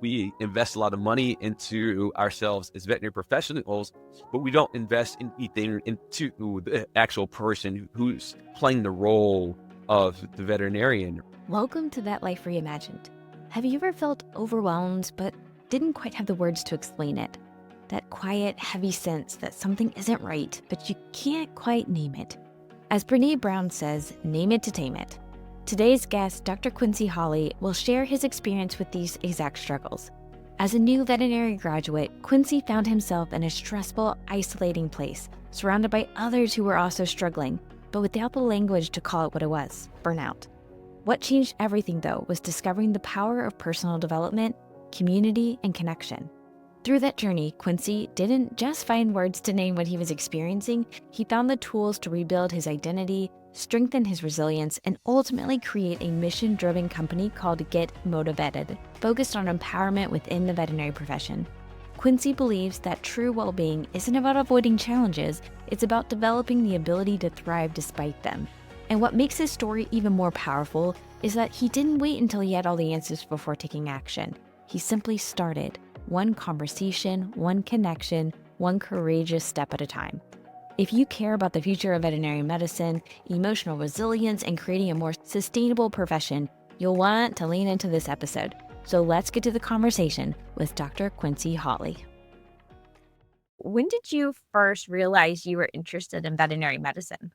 we invest a lot of money into ourselves as veterinary professionals, but we don't invest anything into the actual person who's playing the role of the veterinarian. Welcome to Vet Life Reimagined. Have you ever felt overwhelmed but didn't quite have the words to explain it? That quiet, heavy sense that something isn't right, but you can't quite name it. As Brené Brown says, name it to tame it. Today's guest, Dr. Quincy Hawley, will share his experience with these exact struggles. As a new veterinary graduate, Quincy found himself in a stressful, isolating place, surrounded by others who were also struggling, but without the language to call it what it was, burnout. What changed everything, though, was discovering the power of personal development, community, and connection. Through that journey, Quincy didn't just find words to name what he was experiencing, he found the tools to rebuild his identity, strengthen his resilience, and ultimately create a mission-driven company called Get Motiveted, focused on empowerment within the veterinary profession. Quincy believes that true well-being isn't about avoiding challenges, it's about developing the ability to thrive despite them. And what makes his story even more powerful is that he didn't wait until he had all the answers before taking action. He simply started, one conversation, one connection, one courageous step at a time. If you care about the future of veterinary medicine, emotional resilience, and creating a more sustainable profession, you'll want to lean into this episode. So let's get to the conversation with Dr. Quincy Hawley. When did you first realize you were interested in veterinary medicine?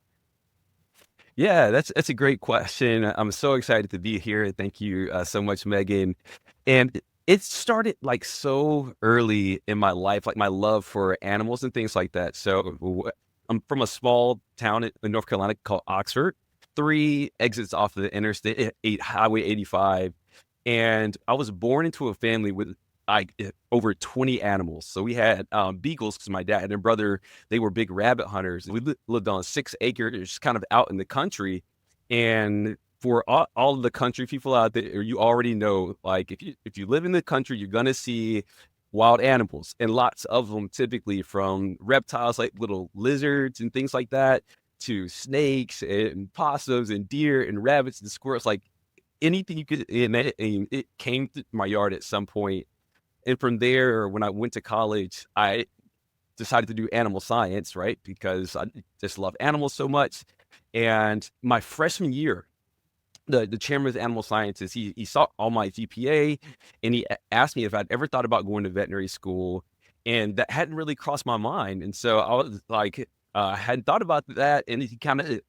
Yeah, that's a great question. I'm so excited to be here. Thank you so much, Megan. And it started like so early in my life, like my love for animals and things like that. So I'm from a small town in North Carolina called Oxford, 3 exits off of the interstate, Highway 85. And I was born into a family with over 20 animals. So we had beagles because my dad and their brother, they were big rabbit hunters. We lived on 6 acres, kind of out in the country. And for all of the country people out there, you already know, like if you live in the country, you're gonna see wild animals, and lots of them, typically from reptiles like little lizards and things like that, to snakes and possums and deer and rabbits and squirrels, like anything you could imagine. It came to my yard at some point. And from there, when I went to college, I decided to do animal science, right? Because I just love animals so much. And my freshman year, the chairman of animal sciences, he saw all my GPA, and he asked me if I'd ever thought about going to veterinary school. And that hadn't really crossed my mind. And so I was like, hadn't thought about that. And he kind of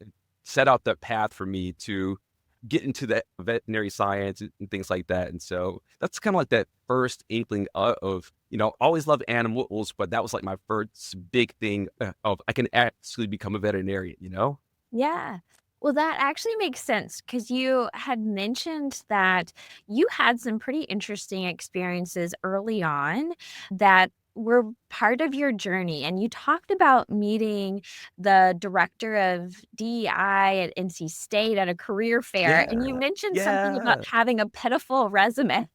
set out that path for me to get into that veterinary science and things like that. And so that's kind of like that first inkling of, always loved animals, but that was like my first big thing of I can actually become a veterinarian. Yeah. Well, that actually makes sense because you had mentioned that you had some pretty interesting experiences early on that were part of your journey. And you talked about meeting the director of DEI at NC State at a career fair. And you Yeah. mentioned something about Yeah. having a pitiful resume.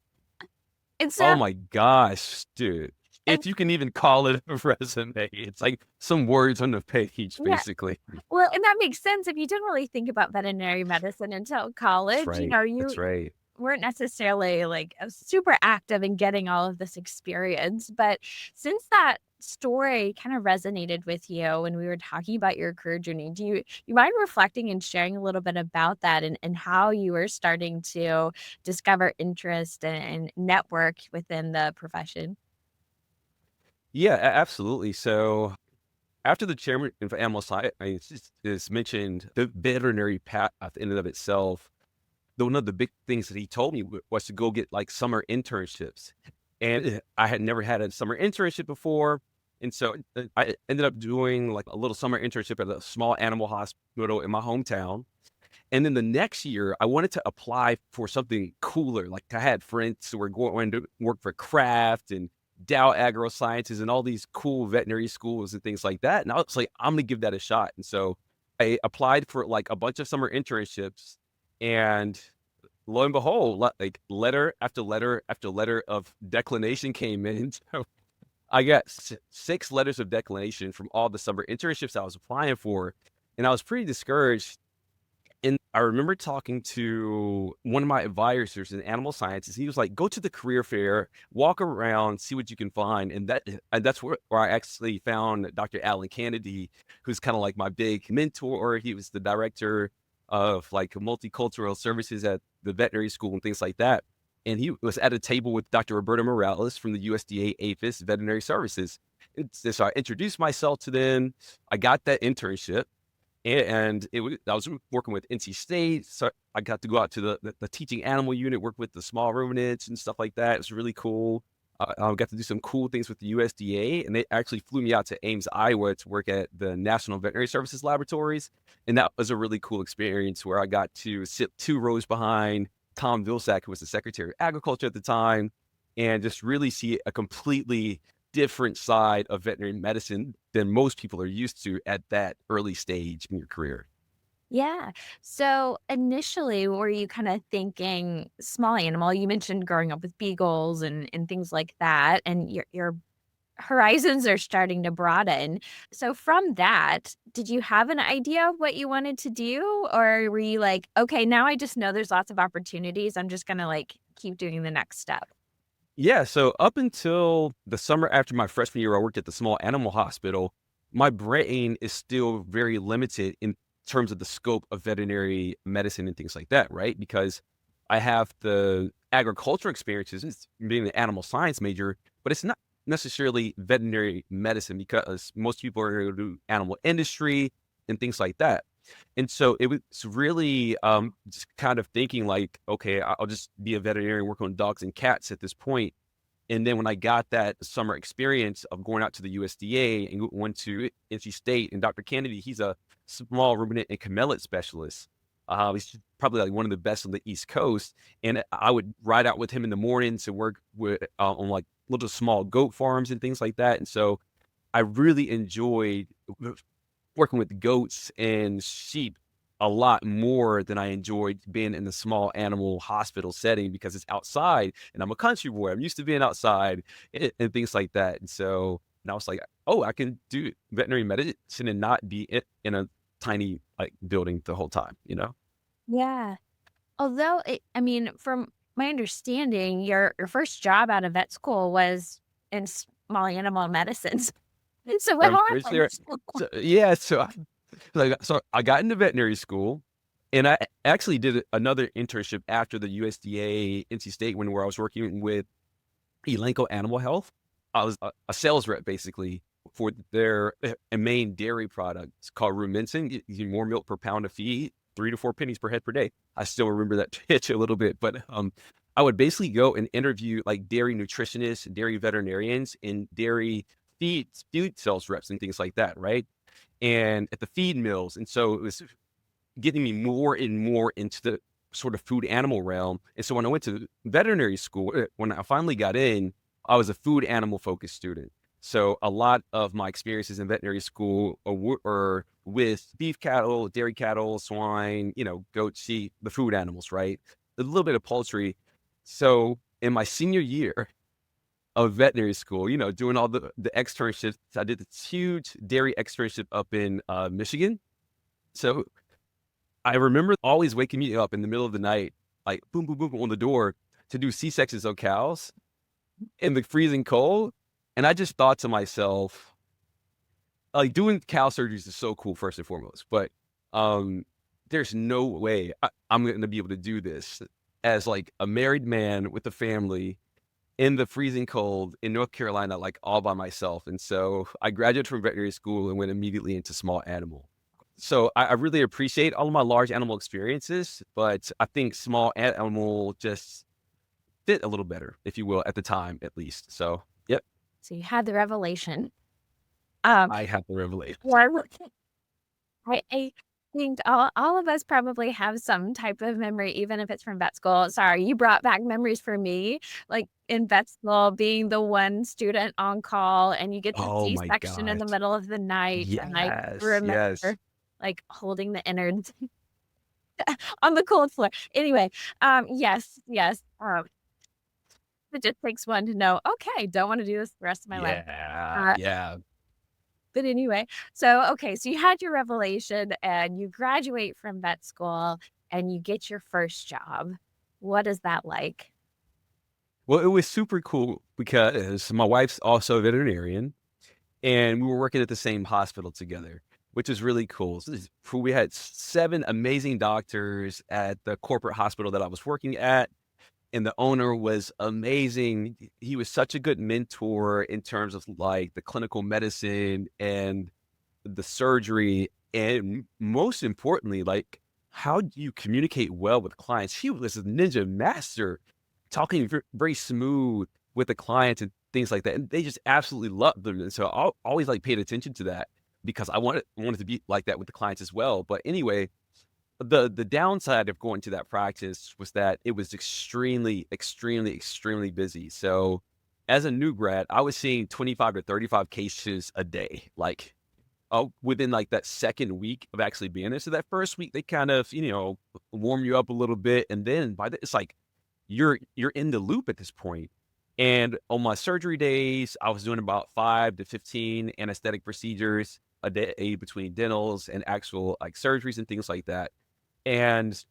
And so, Oh my gosh, dude. and If you can even call it a resume, it's like some words on the page, yeah, basically. well, and that makes sense if you didn't really think about veterinary medicine until That's college. right. You That's right. weren't necessarily like super active in getting all of this experience. But since that story kind of resonated with you when we were talking about your career journey, do you mind reflecting and sharing a little bit about that and how you were starting to discover interest and network within the profession? Yeah, absolutely. So after the chairman of animal science is mentioned, the veterinary path in and of itself, one of the big things that he told me was to go get like summer internships. And I had never had a summer internship before. And so I ended up doing like a little summer internship at a small animal hospital in my hometown. And then the next year, I wanted to apply for something cooler. Like I had friends who were going to work for Kraft and Dow AgroSciences and all these cool veterinary schools and things like that. And I was like, I'm gonna give that a shot. And so I applied for like a bunch of summer internships, and lo and behold, like letter after letter after letter of declination came in. So I got 6 letters of declination from all the summer internships I was applying for, and I was pretty discouraged. And I remember talking to one of my advisors in animal sciences. He was like, "Go to the career fair, walk around, see what you can find." And that's where I actually found Dr. Alan Kennedy, who's kind of like my big mentor. He was the director of like multicultural services at the veterinary school and things like that. And he was at a table with Dr. Roberto Morales from the USDA APHIS Veterinary Services. So I introduced myself to them. I got that internship, and I was working with NC State, so I got to go out to the teaching animal unit, work with the small ruminants and stuff like that. It was really cool. I got to do some cool things with the USDA, and they actually flew me out to Ames, Iowa, to work at the National Veterinary Services Laboratories, and that was a really cool experience where I got to sit 2 rows behind Tom Vilsack, who was the Secretary of Agriculture at the time, and just really see a completely different side of veterinary medicine than most people are used to at that early stage in your career. Yeah. So initially, were you kind of thinking small animal? You mentioned growing up with beagles and things like that, and your horizons are starting to broaden. So from that, did you have an idea of what you wanted to do, or were you like, okay, now I just know there's lots of opportunities. I'm just gonna like keep doing the next step. Yeah, so up until the summer after my freshman year, I worked at the small animal hospital. My brain is still very limited in terms of the scope of veterinary medicine and things like that, right? Because I have the agricultural experiences as being an animal science major, but it's not necessarily veterinary medicine because most people are going to do animal industry and things like that. And so it was really just kind of thinking like, okay, I'll just be a veterinarian, work on dogs and cats at this point. And then when I got that summer experience of going out to the USDA and went to NC State, and Dr. Kennedy, he's a small ruminant and camelid specialist. He's probably like one of the best on the East Coast. And I would ride out with him in the morning to work with on like little small goat farms and things like that. And so I really enjoyed working with goats and sheep a lot more than I enjoyed being in the small animal hospital setting because it's outside and I'm a country boy. I'm used to being outside and things like that. And I was like, oh, I can do veterinary medicine and not be in a tiny like building the whole time, you know? Yeah. Although I mean, from my understanding, your first job out of vet school was in small animal medicines. So what I'm pretty happened? sure. So, yeah. So I got into veterinary school, and I actually did another internship after the USDA NC State one, where I was working with Elanco Animal Health. I was a sales rep basically for their a main dairy product. It's called Rumensin. You more milk per pound of feed, 3 to 4 pennies per head per day. I still remember that pitch a little bit, but I would basically go and interview like dairy nutritionists, dairy veterinarians, and dairy feed sales reps and things like that, right? And at the feed mills. And so it was getting me more and more into the sort of food animal realm. And so when I went to veterinary school, when I finally got in, I was a food animal focused student. So a lot of my experiences in veterinary school are with beef cattle, dairy cattle, swine, goat, sheep, the food animals, right? A little bit of poultry. So in my senior year of veterinary school, doing all the externships, I did this huge dairy externship up in Michigan. So I remember always waking me up in the middle of the night, like boom, boom, boom on the door to do C-sections of cows in the freezing cold. And I just thought to myself, like doing cow surgeries is so cool, first and foremost, but um, there's no way I'm going to be able to do this as like a married man with a family in the freezing cold in North Carolina, like all by myself. And so I graduated from veterinary school and went immediately into small animal. So I really appreciate all of my large animal experiences, but I think small animal just fit a little better, if you will, at the time at least. So, yep, So you had the revelation. Um, I have the revelation. or I think all of us probably have some type of memory, even if it's from vet school. Sorry, you brought back memories for me, like in vet school, being the one student on call, and you get the Oh my C-section in gosh. the middle of the night, and I Yes, remember yes. like holding the innards on the cold floor. Anyway, yes, yes. It just takes one to know, okay, don't want to do this the rest of my life. Yeah, Uh, yeah. But anyway, so okay, so you had your revelation and you graduate from vet school and you get your first job. What is that like? Well, it was super cool because my wife's also a veterinarian, and we were working at the same hospital together, which is really cool. So we had 7 amazing doctors at the corporate hospital that I was working at, and the owner was amazing. He was such a good mentor in terms of, like, the clinical medicine and the surgery, and most importantly, like, how do you communicate well with clients? He was a ninja master, talking very smooth with the clients and things like that, and they just absolutely loved them, and so I always, like, paid attention to that because I wanted to be like that with the clients as well. But anyway, the downside of going to that practice was that it was extremely, extremely, extremely busy. So, as a new grad, I was seeing 25 to 35 cases a day, like, within, like, that 2nd week of actually being there. So that 1st week, they kind of, warm you up a little bit, and then by the it's like you're in the loop at this point. And on my surgery days, I was doing about 5 to 15 anesthetic procedures a day between dentals and actual, like, surgeries and things like that. And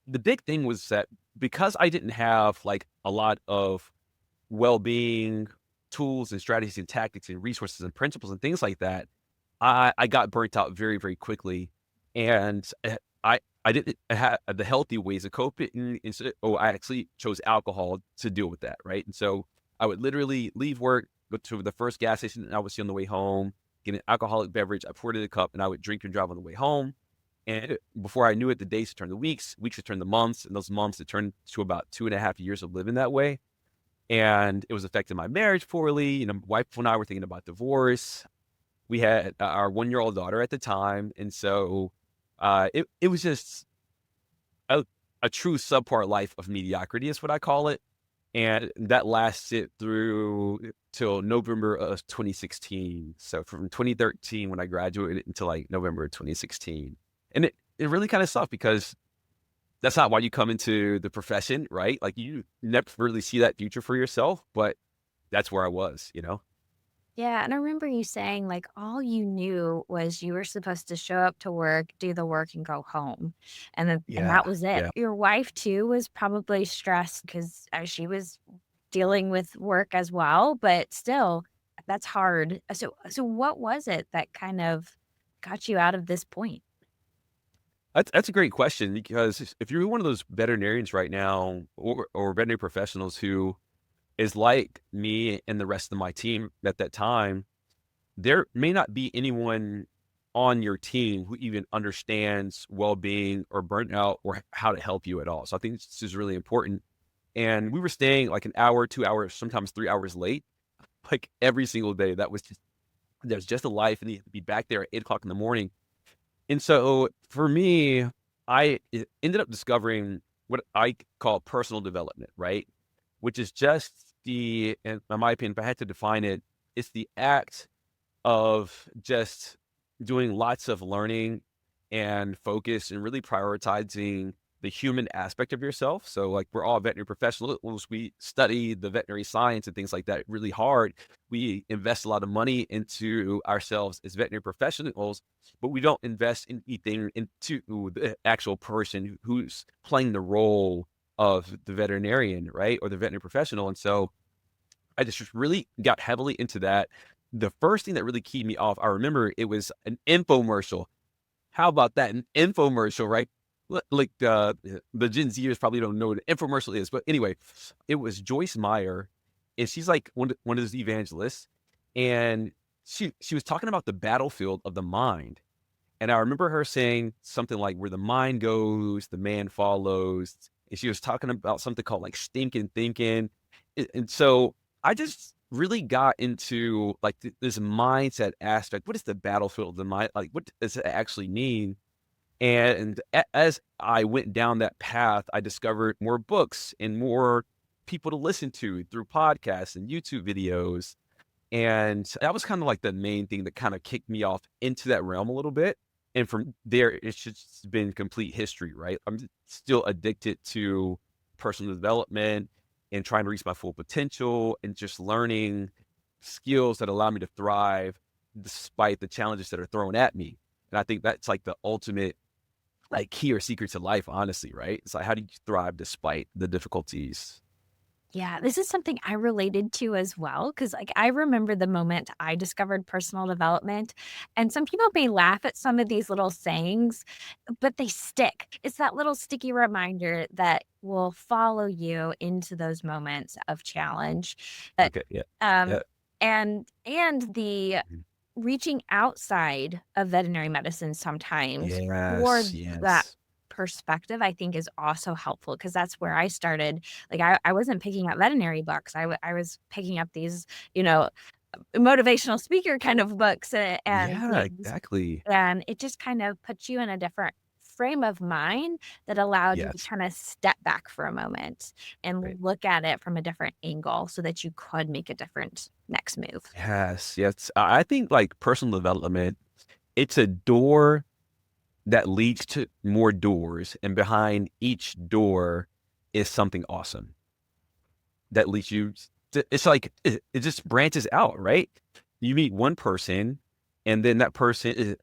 the big thing was that because I didn't have, like, a lot of well-being tools and strategies and tactics and resources and principles and things like that, I got burnt out very, very quickly, and, I didn't have the healthy ways of coping. Instead, I actually chose alcohol to deal with that, right? And so, I would literally leave work, go to the first gas station that I would see on the way home, get an alcoholic beverage, I poured it in a cup, and I would drink and drive on the way home, and before I knew it, the days would turn to weeks, weeks would turn to months, and those months would turn to about 2.5 years of living that way, and it was affecting my marriage poorly. My wife and I were thinking about divorce. We had our 1-year-old daughter at the time, and so, it was just a a true subpar life of mediocrity is what I call it, and that lasted through till November of 2016. So from 2013 when I graduated until, like, November of 2016, and it really kinda sucked because that's not why you come into the profession, right? Like, you never really see that future for yourself, but that's where I was? Yeah, and I remember you saying, like, all you knew was you were supposed to show up to work, do the work, and go home, and that Yeah, was it. yeah. Your wife too was probably stressed because she was dealing with work as well, but still, that's hard. So what was it that kind of got you out of this point? That's a great question because if you're one of those veterinarians right now or veterinary professionals who is like me and the rest of my team at that time, there may not be anyone on your team who even understands well-being or burnout or how to help you at all. So I think this is really important. And we were staying like an hour, 2 hours, sometimes 3 hours late, like every single day. There's just a life and you have to be back there at 8 o'clock in the morning. And so for me, ended up discovering what I call personal development, right? Which is just in my opinion, if I had to define it, it's the act of just doing lots of learning and focus and really prioritizing the human aspect of yourself. So, like, we're all veterinary professionals. We study the veterinary science and things like that really hard. We invest a lot of money into ourselves as veterinary professionals, but we don't invest anything into the actual person who's playing the role of the veterinarian, right? Or the veterinary professional. And so, I just really got heavily into that. The first thing that really keyed me off, I remember it was an infomercial. How about that? An infomercial, right? Like, the Gen Zers probably don't know what an infomercial is, but anyway, it was Joyce Meyer, and she's like one of those evangelists, and she was talking about the battlefield of the mind. And I remember her saying something like, "Where the mind goes, the man follows." And she was talking about something called like stinking thinking. And so I just really got into like this mindset aspect. What is the battlefield of the mind? Like, what does it actually mean? And as I went down that path, I discovered more books and more people to listen to through podcasts and YouTube videos. And that was kinda like the main thing that kinda kicked me off into that realm a little bit, and from there, it's just been complete history, right? I'm still addicted to personal development and trying to reach my full potential and just learning skills that allow me to thrive despite the challenges that are thrown at me. And I think that's like the ultimate like key or secret to life, honestly, right? It's like, how do you thrive despite the difficulties? Yeah, this is something I related to as well, because like, I remember the moment I discovered personal development, and some people may laugh at some of these little sayings, but they stick. It's that little sticky reminder that will follow you into those moments of challenge. But, Okay. Yeah. um, Yeah. and the Mhm. reaching outside of veterinary medicine sometimes for Yes. that Yes. perspective, I think is also helpful because that's where I started. Like, I wasn't picking up veterinary books. I was picking up these, you know, motivational speaker kind of books and Yeah, things, exactly. and it just kind of puts you in a different frame of mind that allowed you to Yes. kinda step back for a moment Right. and look at it from a different angle so that you could make a different next move. Yes. Yes. I think like personal development, it's a door that leads to more doors, and behind each door is something awesome that leads you it's like it just branches out, right? You meet one person, and then that person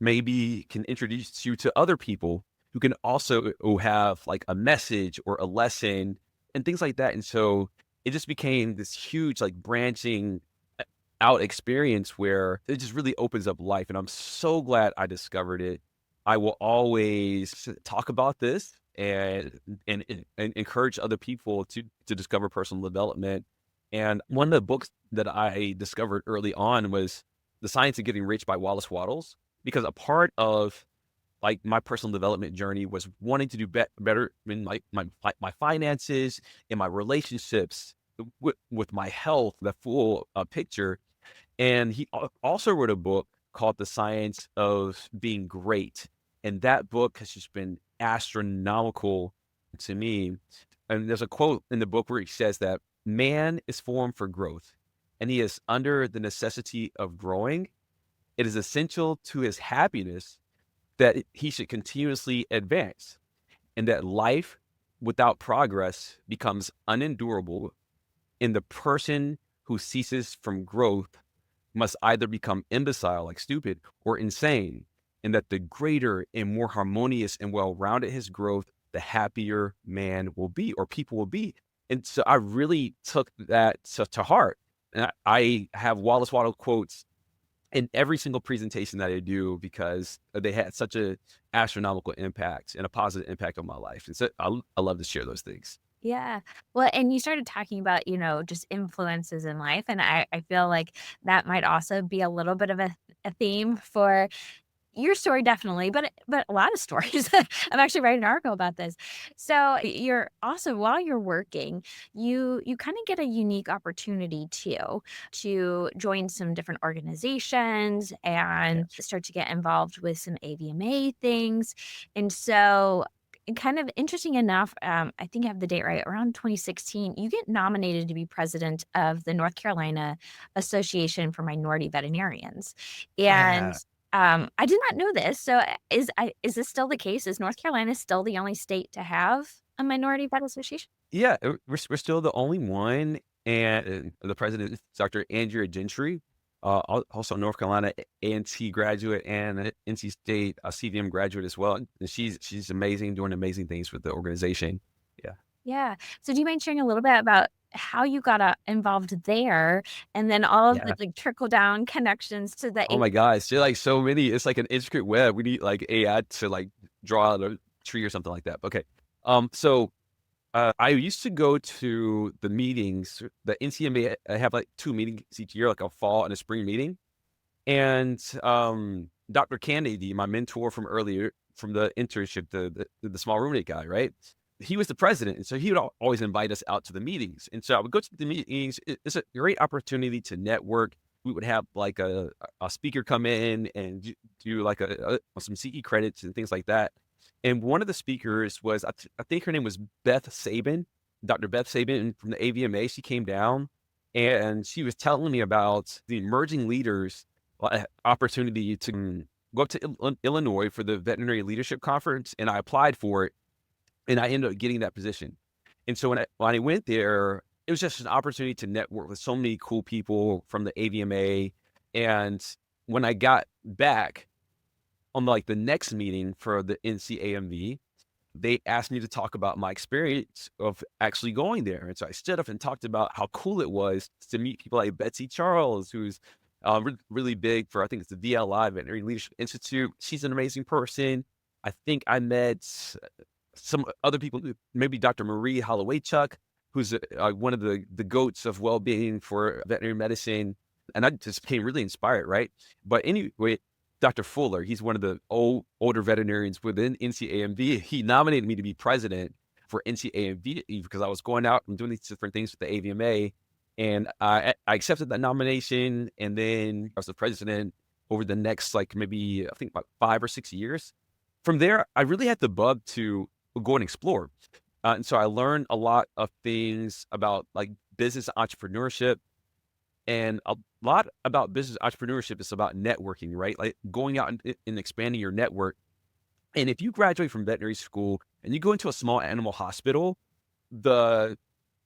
maybe can introduce you to other people who can also who have like a message or a lesson and things like that. And so it just became this huge like branching out experience where it just really opens up life. And I'm so glad I discovered it. I will always talk about this and encourage other people to discover personal development. And one of the books that I discovered early on was The Science of Getting Rich by Wallace Wattles, because a part of like my personal development journey was wanting to do better in my finances, in my relationships, with my health, the full picture. And he also wrote a book called The Science of Being Great. And that book has just been astronomical to me. And there's a quote in the book where he says that man is formed for growth and he is under the necessity of growing. It is essential to his happiness that he should continuously advance, and that life without progress becomes unendurable. And the person who ceases from growth must either become imbecile, like stupid, or insane, and that the greater and more harmonious and well-rounded his growth, the happier man will be or people will be. And so I really took that to heart. And I have Wallace Waddle quotes in every single presentation that I do because they had such a astronomical impact and a positive impact on my life. And so I love to share those things. Yeah. Well, and you started talking about, just influences in life, and I feel like that might also be a little bit of a theme for your story definitely, but a lot of stories. I'm actually writing an article about this. So you're also while you're working, you kind of get a unique opportunity too to join some different organizations and Yes. start to get involved with some AVMA things. And so kind of interesting enough, I think I have the date right, around 2016, you get nominated to be president of the North Carolina Association for Minority Veterinarians. And Yeah. I did not know this. So is this still the case? Is North Carolina still the only state to have a minority vet association? Yeah, we're still the only one, and the president is Dr. Andrea Gentry, also North Carolina A&T graduate and a NC State CVM graduate as well. And she's amazing, doing amazing things with the organization. Yeah, Yeah. So do you mind sharing a little bit about how you got involved there and then all of the yeah. like trickle down connections to the Oh my gosh, there are like so many. It's like an intricate web. We need like AI to like draw out a tree or something like that. Okay, so I used to go to the meetings. The NCMA, I have like 2 meetings each year, like a fall and a spring meeting. And Dr. Kennedy, my mentor from earlier, from the internship, the small ruminant guy, right? He was the president, and so he would always invite us out to the meetings. And so I would go to the meetings. It's a great opportunity to network. We would have like a speaker come in and do like some CE credits and things like that. And one of the speakers was I think her name was Beth Sabin, Dr. Beth Sabin from the AVMA. She came down and she was telling me about the emerging leaders opportunity to go up to Illinois for the Veterinary Leadership Conference, and I applied for it, and I ended up getting that position. And so when I went there, it was just an opportunity to network with so many cool people from the AVMA, and when I got back on like the next meeting for the NCAMV, they asked me to talk about my experience of actually going there. And so I stood up and talked about how cool it was to meet people like Betsy Charles, who's really big for, I think it's the VLI, Veterinary Leadership Institute. She's an amazing person. I think I met some other people, maybe Dr. Marie Holloway-Chuck, who's one of the goats of well-being for veterinary medicine. And I just became really inspired, right? But anyway, Dr. Fuller, he's one of the older veterinarians within NCAMV. He nominated me to be president for NCAMV because I was going out and doing these different things with the AVMA. And I accepted that nomination. And then I was the president over the next, like maybe, I think about 5 or 6 years. From there, I really had the bug to go and explore. And so I learned a lot of things about like business entrepreneurship, and a lot about business entrepreneurship is about networking, right? Like going out and expanding your network. And if you graduate from veterinary school and you go into a small animal hospital, the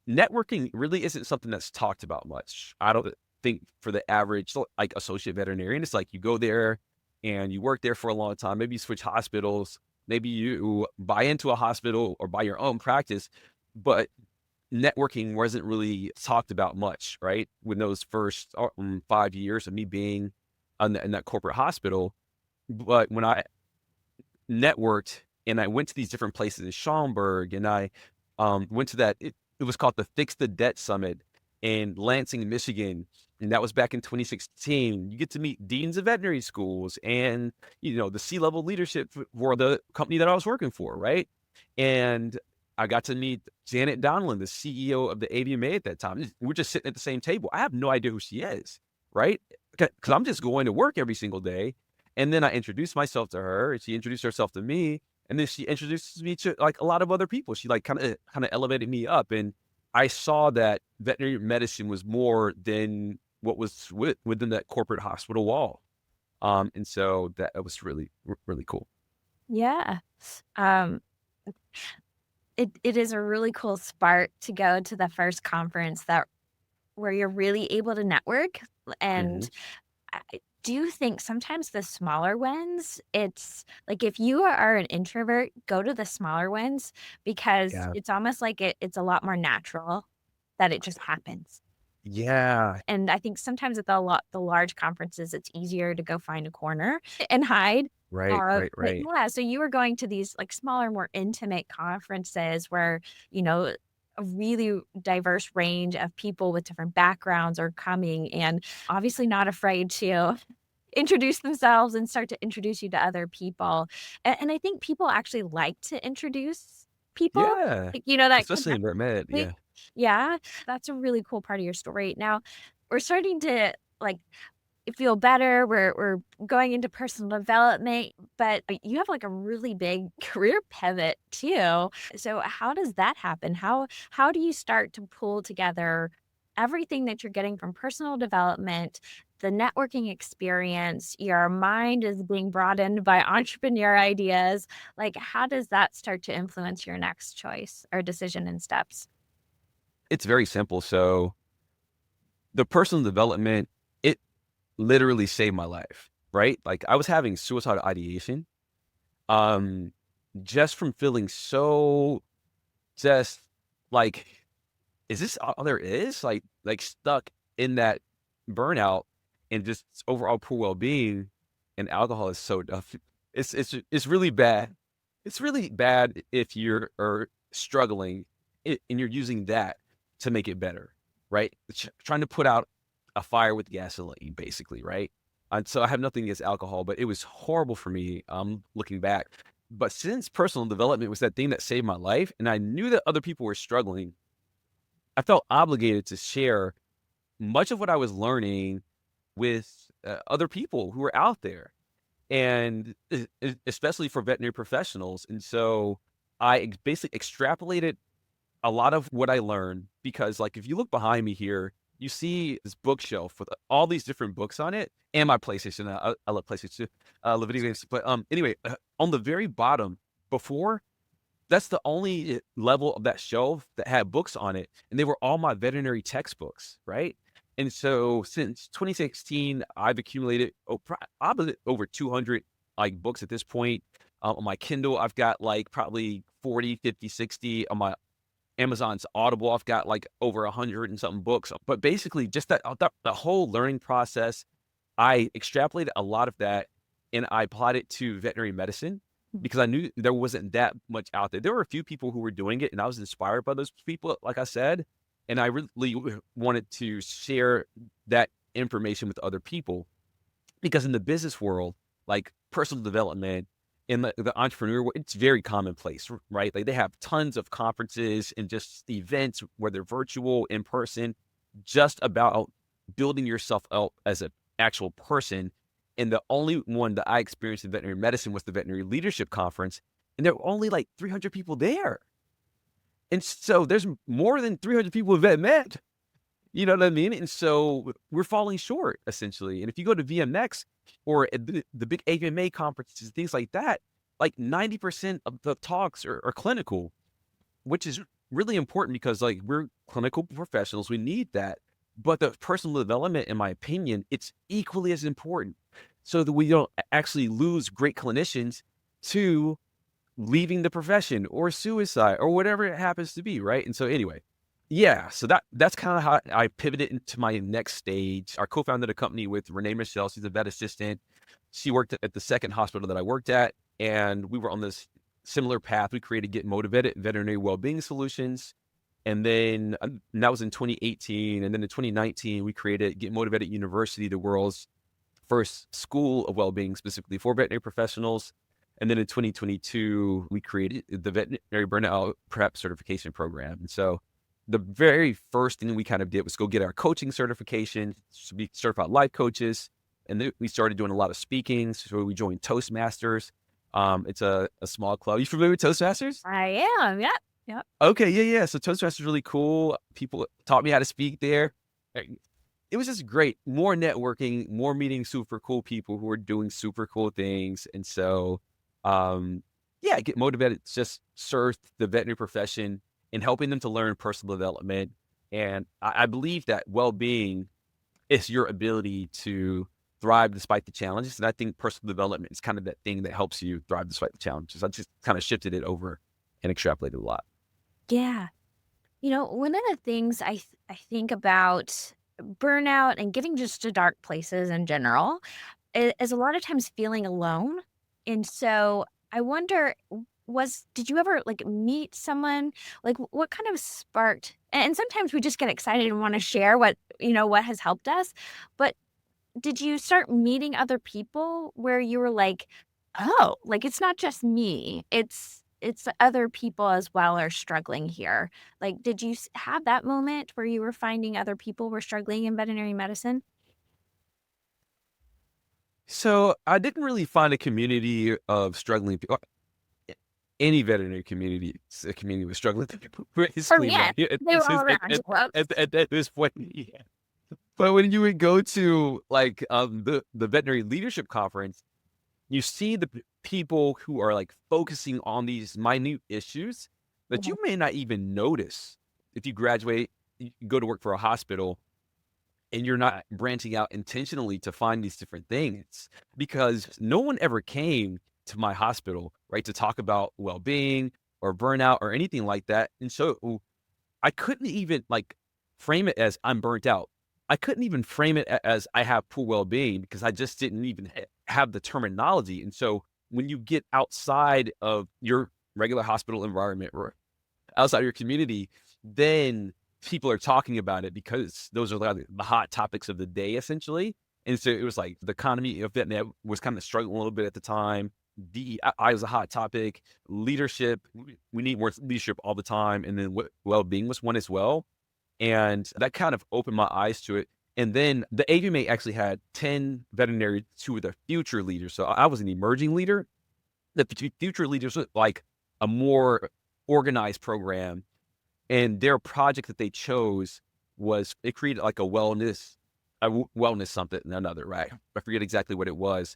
networking really isn't something that's talked about much. I don't think for the average like associate veterinarian, it's like you go there and you work there for a long time. Maybe you switch hospitals, maybe you buy into a hospital or buy your own practice, but networking wasn't really talked about much, right? When those first 5 years of me being in that corporate hospital. But when I networked and I went to these different places in Schaumburg, and I went to it was called the Fix the Debt Summit in Lansing, Michigan. And that was back in 2016. You get to meet deans of veterinary schools and, the C-level leadership for the company that I was working for, right? And I got to meet Janet Donlin, the CEO of the AVMA at that time. We're just sitting at the same table. I have no idea who she is, right? Because I'm just going to work every single day. And then I introduced myself to her, and she introduced herself to me. And then she introduces me to like a lot of other people. She like kind of elevated me up. And I saw that veterinary medicine was more than what was within that corporate hospital wall. And so that was really, really cool. Yeah. Um, it is a really cool spark to go to the first conference that where you're really able to network. Hmm. And I do you think sometimes the smaller ones, it's like if you are an introvert, go to the smaller ones because Yeah. it's almost like it's a lot more natural that it just happens. Yeah. And I think sometimes at the large conferences, it's easier to go find a corner and hide. Right, right, But right. yeah, so you were going to these like smaller, more intimate conferences where, you know, a really diverse range of people with different backgrounds are coming and obviously not afraid to introduce themselves and start to introduce you to other people. And I think people actually like to introduce people. Yeah. Like, you know, that Especially in vet med. like, Yeah. yeah, that's a really cool part of your story. Now, we're starting to, like, feel better. We're going into personal development, but you have, like, a really big career pivot too. So how does that happen? How do you start to pull together everything that you're getting from personal development, the networking experience, your mind is being brought in by entrepreneur ideas? Like, how does that start to influence your next choice or decision and steps? It's very simple. So the personal development, it literally saved my life, right? Like I was having suicidal ideation, um, just from feeling so just like, is this all there is? Like stuck in that burnout and just overall poor well-being, and alcohol is so tough. It's really bad. It's really bad if you're are struggling and you're using that to make it better, right? Trying to put out a fire with gasoline, basically, right? And so I have nothing against alcohol, but it was horrible for me. Looking back, but since personal development was that thing that saved my life, and I knew that other people were struggling, I felt obligated to share much of what I was learning with other people who were out there, and especially for veterinary professionals. And so I basically extrapolated a lot of what I learned because, like, if you look behind me here, you see this bookshelf with all these different books on it, and my PlayStation. I love PlayStation too, love video games. But anyway, on the very bottom, before that's the only level of that shelf that had books on it, and they were all my veterinary textbooks, right? And so since 2016, I've accumulated probably over 200 like books at this point. On my Kindle, I've got like probably 40, 50, 60. On my Amazon's Audible, I've got like over 100 and something books. But basically, just that the whole learning process, I extrapolated a lot of that and I applied it to veterinary medicine because I knew there wasn't that much out there. There were a few people who were doing it, and I was inspired by those people, like I said, and I really wanted to share that information with other people because in the business world, like personal development in the entrepreneur world, it's very commonplace, right? Like they have tons of conferences and just events, whether virtual, in person, just about building yourself up as an actual person. And the only one that I experienced in veterinary medicine was the Veterinary Leadership Conference. And there were only like 300 people there. And so there's more than 300 people with vet med. You know what I mean? And so we're falling short, essentially. And if you go to VMX or at the big AVMA conferences, things like that, like 90% of the talks are clinical, which is really important because like we're clinical professionals. We need that. But the personal development, in my opinion, it's equally as important so that we don't actually lose great clinicians to leaving the profession or suicide or whatever it happens to be, right? And so anyway, yeah, so that's kind of how I pivoted into my next stage. I co-founded a company with Renee Michelle. She's a vet assistant. She worked at the second hospital that I worked at, and we were on this similar path. We created Get Motivated, veterinary wellbeing solutions. And then and that was in 2018. And then in 2019, we created Get Motivated University, the world's first school of wellbeing specifically for veterinary professionals. And then in 2022, we created the Veterinary Burnout Prep Certification Program. And so the very first thing we kind of did was go get our coaching certification, to be certified life coaches. And then we started doing a lot of speaking. So we joined Toastmasters. It's a small club. You familiar with Toastmasters? I am. Yep. Yep. Okay, yeah. So Toastmasters is really cool. People taught me how to speak there. It was just great. More networking, more meeting super cool people who are doing super cool things. And so, yeah, Get Motivated just serves the veterinary profession in helping them to learn personal development. And I believe that well-being is your ability to thrive despite the challenges. And I think personal development is kind of that thing that helps you thrive despite the challenges. I just kind of shifted it over and extrapolated a lot. Yeah. One of the things I think about burnout and getting just to dark places in general is a lot of times feeling alone. And so I wonder, did you ever like meet someone? Like what kind of sparked? And sometimes we just get excited and want to share what has helped us. But did you start meeting other people where you were like, oh, like it's not just me, it's other people as well are struggling here. Like, did you have that moment where you were finding other people were struggling in veterinary medicine? So I didn't really find a community of struggling people. Any veterinary community, a community with struggling people, For basically, me, yeah, right? At, they were all around. Whoops. at this point, yeah. But when you would go to like the veterinary leadership conference, you see the people who are like focusing on these minute issues that Yeah. you may not even notice if you graduate, you go to work for a hospital and you're not branching out intentionally to find these different things because no one ever came to my hospital, right, to talk about well-being or burnout or anything like that. And so I couldn't even like frame it as I'm burnt out. I couldn't even frame it as I have poor well-being because I just didn't even have the terminology. And so when you get outside of your regular hospital environment or outside your community, then people are talking about it because those are like the hot topics of the day, essentially. And so it was like the economy of VetNet was kind of struggling a little bit at the time. DEI was a hot topic. Leadership, we need more leadership all the time. And then well-being was one as well. And that kind of opened my eyes to it. And then the AVMA actually had 10 veterinarians who were the future leaders. So I was an emerging leader. The future leaders were like a more organized program. And their project that they chose was it created like a wellness something and another, right? I forget exactly what it was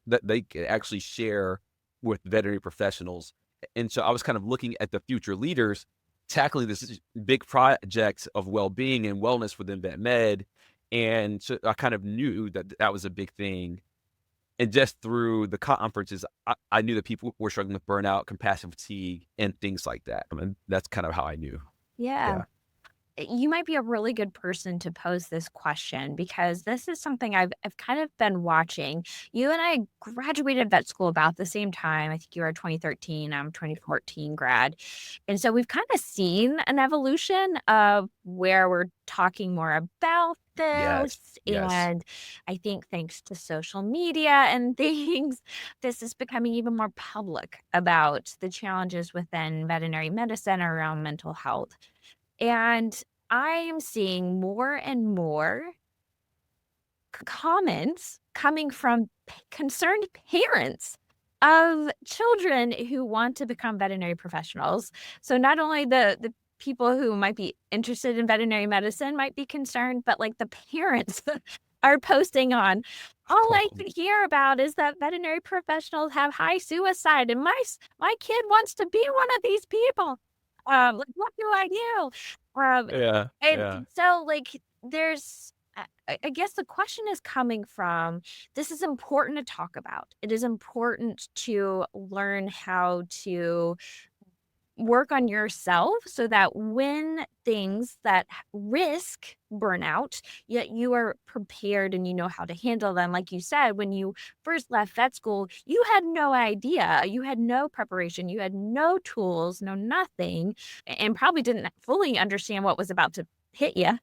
that they could actually share with veterinary professionals. And so I was kind of looking at the future leaders tackling this big project of well-being and wellness within vet med. And so I kind of knew that that was a big thing. And just through the conferences, I knew that people were struggling with burnout, compassion fatigue, and things like that. I mean, that's kind of how I knew. Yeah. Yeah. You might be a really good person to pose this question because this is something I've kind of been watching. You and I graduated vet school about the same time. I think you are 2013, I'm 2014 grad. And so we've kind of seen an evolution of where we're talking more about Yes. this. Yes. And I think thanks to social media and things, this is becoming even more public about the challenges within veterinary medicine around mental health. And I am seeing more and more comments coming from concerned parents of children who want to become veterinary professionals. So not only the people who might be interested in veterinary medicine might be concerned, but like the parents are posting on, all I Oh, hear about is that veterinary professionals have high suicide, and my kid wants to be one of these people. Like, what do I do? yeah. And Yeah. so, like, there's I guess the question is coming from, this is important to talk about. It is important to learn how to work on yourself so that when things that risk burnout, yet you are prepared and you know how to handle them. Like you said, when you first left vet school, you had no idea, you had no preparation, you had no tools, no nothing, and probably didn't fully understand what was about to hit you.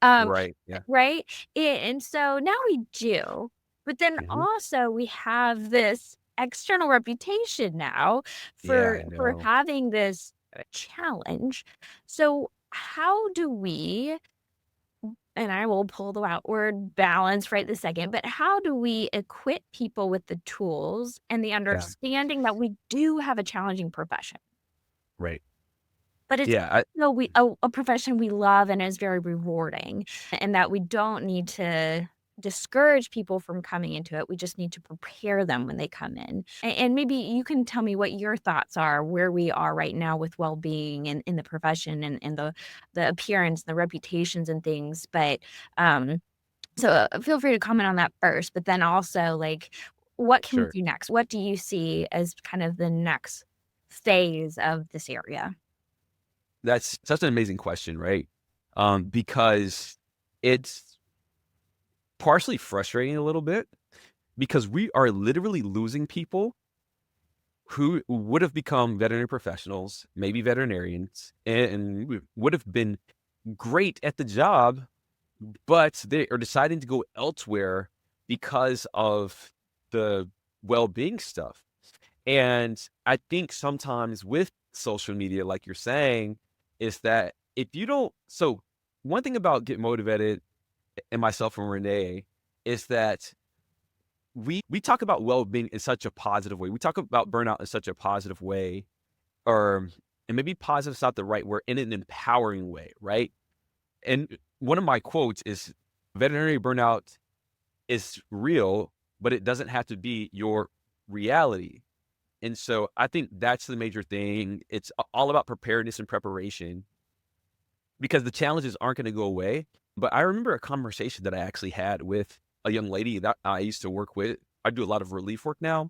Um, Right. Yeah. right? And so now we do, but then Mhm. also we have this external reputation now Yeah, I for know. having this challenge. So how do we, and I will pull the out word balance right this second, but how do we equip people with the tools and the Yeah. understanding that we do have a challenging profession? Right. But it's Yeah. I also a profession we love and is very rewarding, and that we don't need to discourage people from coming into it. We just need to prepare them when they come in. And maybe you can tell me what your thoughts are, where we are right now with well-being and in the profession and the appearance, the reputations and things. But so feel free to comment on that first, but then also like what can we sure. do next? What do you see as kind of the next phase of this area? That's such an amazing question, right? Because it's partially frustrating a little bit because we are literally losing people who would have become veterinary professionals, maybe veterinarians, and would have been great at the job, but they are deciding to go elsewhere because of the well-being stuff. And I think sometimes with social media, like you're saying, is that if you don't, so one thing about Get Motivated and myself and Renee is that we talk about well-being in such a positive way. We talk about burnout in such a positive way, or and maybe positive is not the right word, in an empowering way, right? And one of my quotes is veterinary burnout is real, but it doesn't have to be your reality. And so I think that's the major thing. It's all about preparedness and preparation because the challenges aren't going to go away. But I remember a conversation that I actually had with a young lady that I used to work with. I do a lot of relief work now.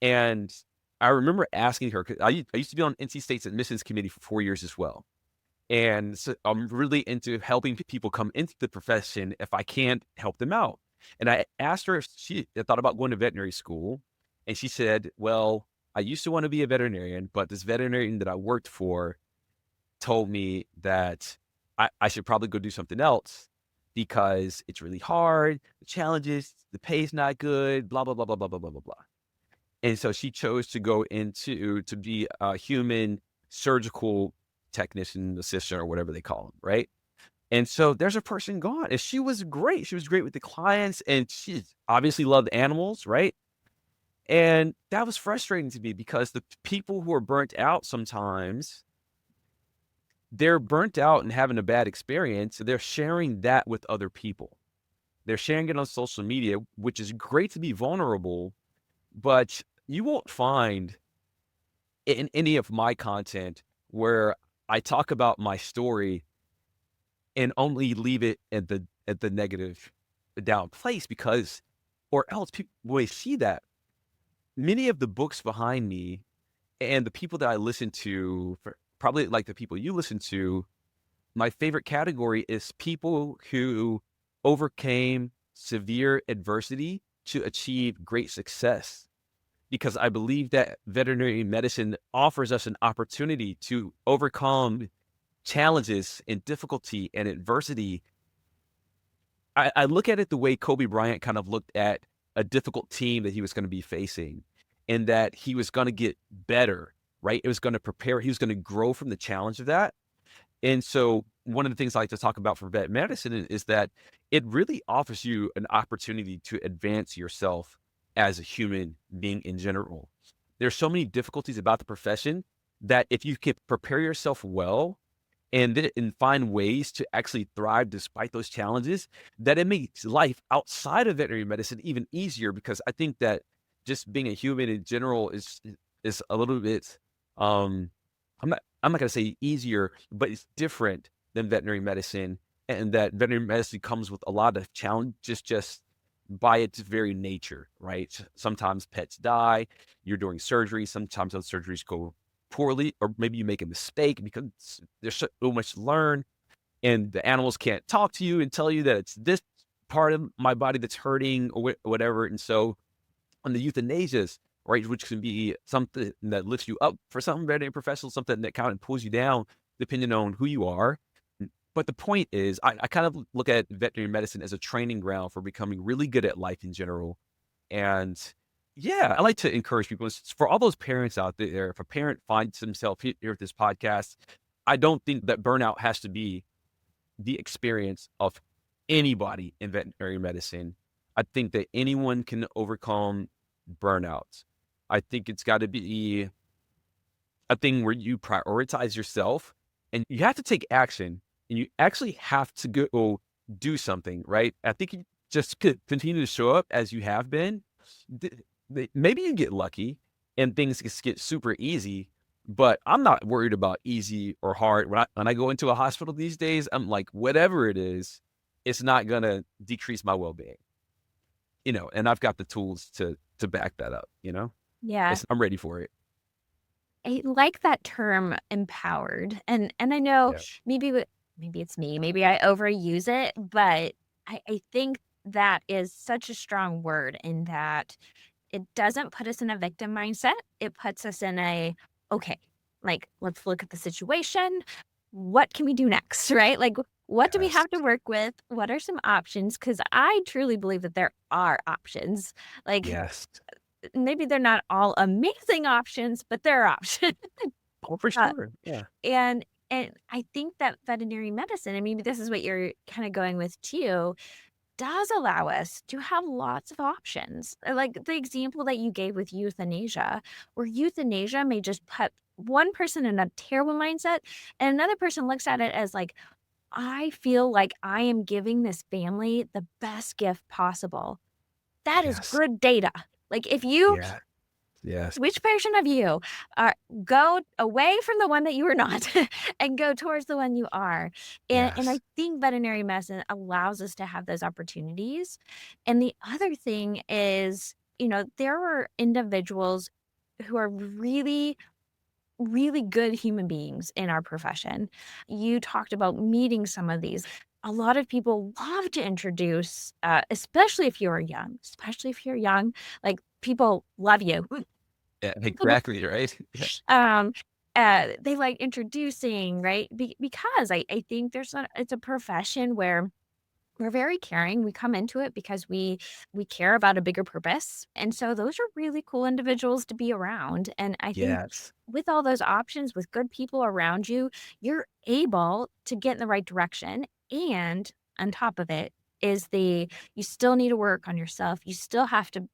And I remember asking her, 'cause I used to be on NC State's admissions committee for 4 years as well. And so I'm really into helping people come into the profession if I can't help them out. And I asked her if she had thought about going to veterinary school. And she said, well, I used to want to be a veterinarian, but this veterinarian that I worked for told me that I should probably go do something else because it's really hard, the challenges, the pay's not good, blah, blah, blah, blah, blah, blah, blah, blah, blah. And so she chose to go into to be a human surgical technician assistant or whatever they call them, right? And so there's a person gone, and she was great. She was great with the clients, and she obviously loved animals, right? And that was frustrating to me because the people who are burnt out sometimes, they're burnt out and having a bad experience. So they're sharing that with other people. They're sharing it on social media, which is great to be vulnerable, but you won't find in any of my content where I talk about my story and only leave it at the negative down place because or else people will see that many of the books behind me and the people that I listen to, probably like the people you listen to, my favorite category is people who overcame severe adversity to achieve great success. Because I believe that veterinary medicine offers us an opportunity to overcome challenges and difficulty and adversity. I look at it the way Kobe Bryant kind of looked at a difficult team that he was going to be facing and that he was going to get better, right? It was going to prepare, he was going to grow from the challenge of that. And so one of the things I like to talk about for vet medicine is that it really offers you an opportunity to advance yourself as a human being in general. There's so many difficulties about the profession that if you can prepare yourself well and find ways to actually thrive despite those challenges, that it makes life outside of veterinary medicine even easier because I think that just being a human in general is a little bit um I'm not gonna say easier, but it's different than veterinary medicine, and that veterinary medicine comes with a lot of challenges just by its very nature, right? Sometimes pets die, you're doing surgery, sometimes those surgeries go poorly, or maybe you make a mistake because there's so much to learn, and the animals can't talk to you and tell you that it's this part of my body that's hurting or whatever. And so on the euthanasias, right, which can be something that lifts you up for some veterinary professionals, something that kind of pulls you down depending on who you are. But the point is, I kind of look at veterinary medicine as a training ground for becoming really good at life in general. And yeah, I like to encourage people for all those parents out there, if a parent finds himself here at this podcast, I don't think that burnout has to be the experience of anybody in veterinary medicine. I think that anyone can overcome burnout. I think it's got to be a thing where you prioritize yourself and you have to take action and you actually have to go do something, right? I think you just could continue to show up as you have been. Maybe you get lucky and things just get super easy, but I'm not worried about easy or hard. When I go into a hospital these days, I'm like, whatever it is, it's not going to decrease my well-being, and I've got the tools to back that up, Yeah. I'm ready for it. I like that term empowered. And I know Yeah. maybe it's me, maybe I overuse it, but I think that is such a strong word in that it doesn't put us in a victim mindset. It puts us in a, okay, like, let's look at the situation. What can we do next? Right? Like, what do we Yes. have to work with? What are some options? Because I truly believe that there are options. Like, Yes. maybe they're not all amazing options, but there are options. Oh, for Uh, sure. Yeah. and I think that veterinary medicine, and maybe this is what you're kind of going with too, does allow us to have lots of options. Like the example that you gave with euthanasia, where euthanasia may just put one person in a terrible mindset, and another person looks at it as like, I feel like I am giving this family the best gift possible. That is Yes. good data. Like if you Yeah. Yes. which version of you go away from the one that you are not and go towards the one you are? And I Yes. think veterinary medicine allows us to have those opportunities. And the other thing is, there are individuals who are really, really good human beings in our profession. You talked about meeting some of these. A lot of people love to introduce, especially if you're young, like people love you. Yeah, exactly, right? Yeah. um, they like introducing, right? Because I think it's a profession where we're very caring. We come into it because we care about a bigger purpose. And so those are really cool individuals to be around. And I think Yes. with all those options, with good people around you, you're able to get in the right direction. And on top of it is you still need to work on yourself. You still have to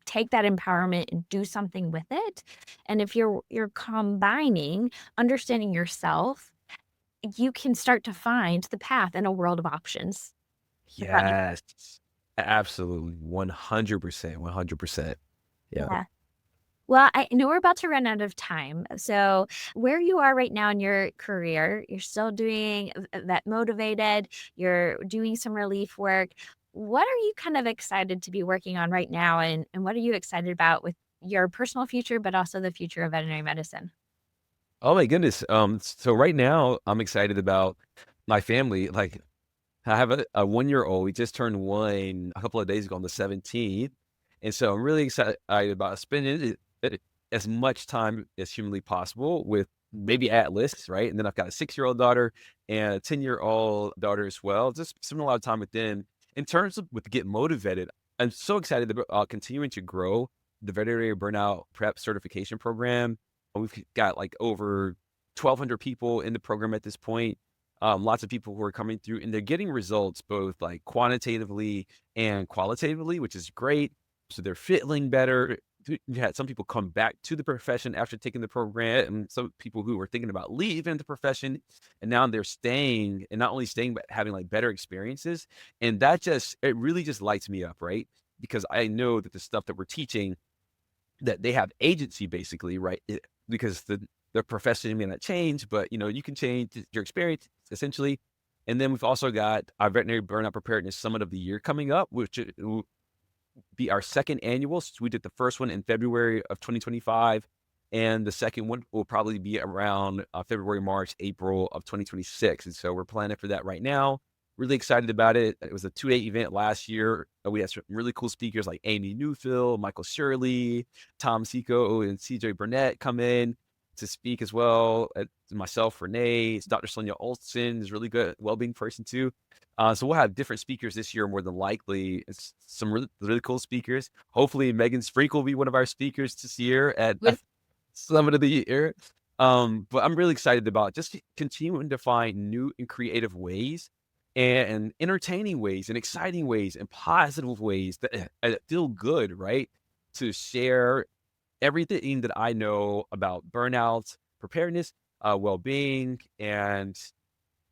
take that empowerment and do something with it. And if you're combining understanding yourself, you can start to find the path in a world of options. If that makes Yes. Absolutely. 100%, 100%. Yeah. Yeah. Well, I know we're about to run out of time. So, where you are right now in your career, you're still doing that motivated, you're doing some relief work. What are you kind of excited to be working on right now? And what are you excited about with your personal future, but also the future of veterinary medicine? Oh my goodness. So right now I'm excited about my family. Like I have a 1-year-old. We just turned 1 a couple of days ago on the 17th. And so I'm really excited about spending as much time as humanly possible with baby Atlas, right? And then I've got a 6-year-old daughter and a 10-year-old daughter as well. Just spending a lot of time with them. In terms of with Get Motivated, I'm so excited about continuing to grow the Veterinary Burnout Prep Certification Program. We've got like over 1,200 people in the program at this point. Lots of people who are coming through and they're getting results both like quantitatively and qualitatively, which is great. So they're feeling better. You had some people come back to the profession after taking the program, and some people who were thinking about leaving the profession, and now they're staying, and not only staying, but having like better experiences. And that just, it really just lights me up, right? Because I know that the stuff that we're teaching, that they have agency basically, right? Because the profession may not change, but you can change your experience essentially. And then we've also got our Veterinary Burnout Preparedness Summit of the Year coming up, which will be our second annual. So we did the first one in February of 2025, and the second one will probably be around February, March, April of 2026. And so we're planning for that right now. Really excited about it. It was a 2-day event last year. We had some really cool speakers like Amy Newfield, Michael Shirley, Tom Seco, and CJ Burnett come in to speak as well. Myself, Renee, Dr. Sonia Olson is really good wellbeing person too. So we'll have different speakers this year, more than likely. It's some really, really cool speakers. Hopefully, Megan Sprinkle will be one of our speakers this year at Summit of the Year. But I'm really excited about just continuing to find new and creative ways and entertaining ways and exciting ways and positive ways that feel good, right? To share everything that I know about burnout, preparedness, well-being, and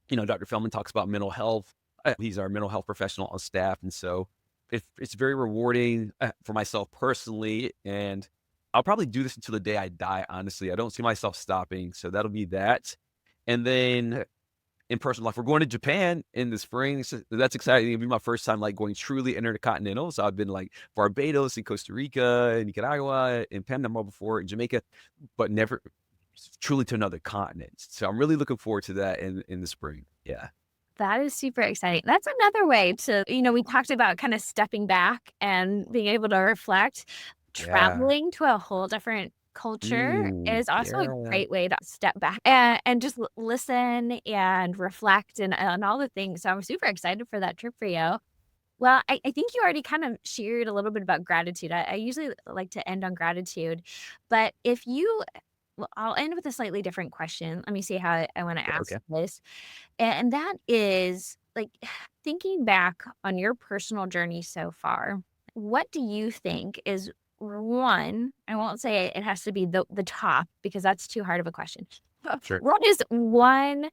Dr. Feldman talks about mental health. He's our mental health professional on staff. And so it's very rewarding for myself personally. And I'll probably do this until the day I die, honestly. I don't see myself stopping. So that'll be that. And then in personal life, we're going to Japan in the spring. So that's exciting. It'll be my first time like going truly intercontinental. So I've been like Barbados and Costa Rica and Nicaragua and Panama before and Jamaica, but never truly to another continent. So I'm really looking forward to that in the spring. Yeah. That is super exciting. That's another way to, we talked about kind of stepping back and being able to reflect. Yeah. Traveling to a whole different culture is also a Yeah. great way to step back and just listen and reflect and all the things. So I'm super excited for that trip for you. Well, I think you already kind of shared a little bit about gratitude. I usually like to end on gratitude, but if you, well, I'll end with a slightly different question. Let me see how I want to Sure, ask okay. this. And that is like thinking back on your personal journey so far, what do you think is one, I won't say it has to be the top because that's too hard of a question. Sure. What is one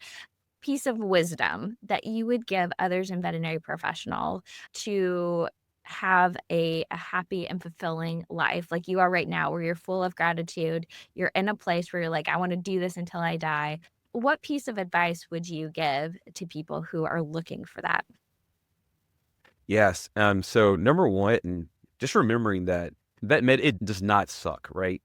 piece of wisdom that you would give others in veterinary professional to have a happy and fulfilling life like you are right now, where you're full of gratitude, you're in a place where you're like, I want to do this until I die. What piece of advice would you give to people who are looking for that? Yes. So number one, and just remembering that vet med, it does not suck, right?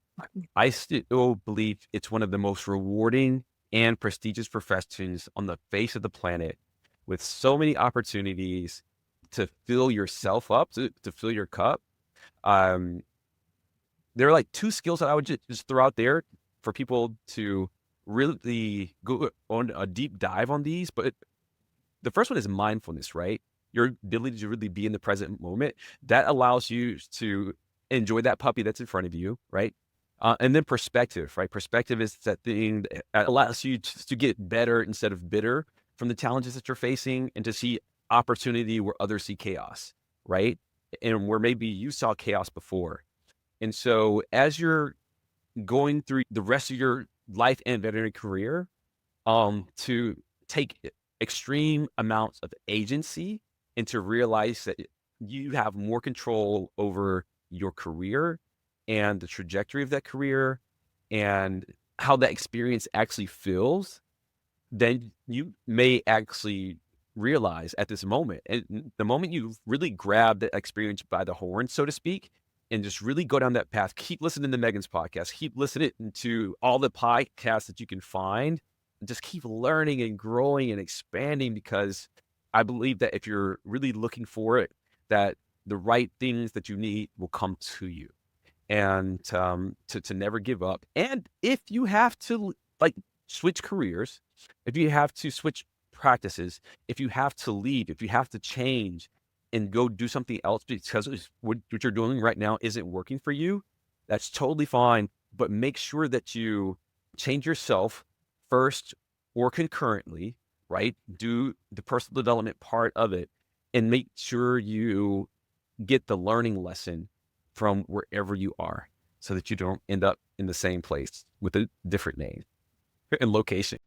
I still believe it's one of the most rewarding and prestigious professions on the face of the planet, with so many opportunities to fill yourself up, to fill your cup. Um, there are like two skills that I would just throw out there for people to really go on a deep dive on these. But the first one is mindfulness, right? Your ability to really be in the present moment. That allows you to enjoy that puppy that's in front of you, right? And then perspective, right? Perspective is that thing that allows you to get better instead of bitter from the challenges that you're facing, and to see opportunity where others see chaos, right? And where maybe you saw chaos before. And so as you're going through the rest of your life and veterinary career, to take extreme amounts of agency and to realize that you have more control over your career and the trajectory of that career and how that experience actually feels, then you may actually realize at this moment, and the moment you really grab the experience by the horn, so to speak, and just really go down that path, keep listening to Megan's podcast, keep listening to all the podcasts that you can find, and just keep learning and growing and expanding, because I believe that if you're really looking for it, that the right things that you need will come to you. And to never give up. And if you have to like switch careers, if you have to switch practices, if you have to leave, if you have to change and go do something else because what you're doing right now isn't working for you, that's totally fine. But make sure that you change yourself first or concurrently, right? Do the personal development part of it and make sure you get the learning lesson from wherever you are so that you don't end up in the same place with a different name and location.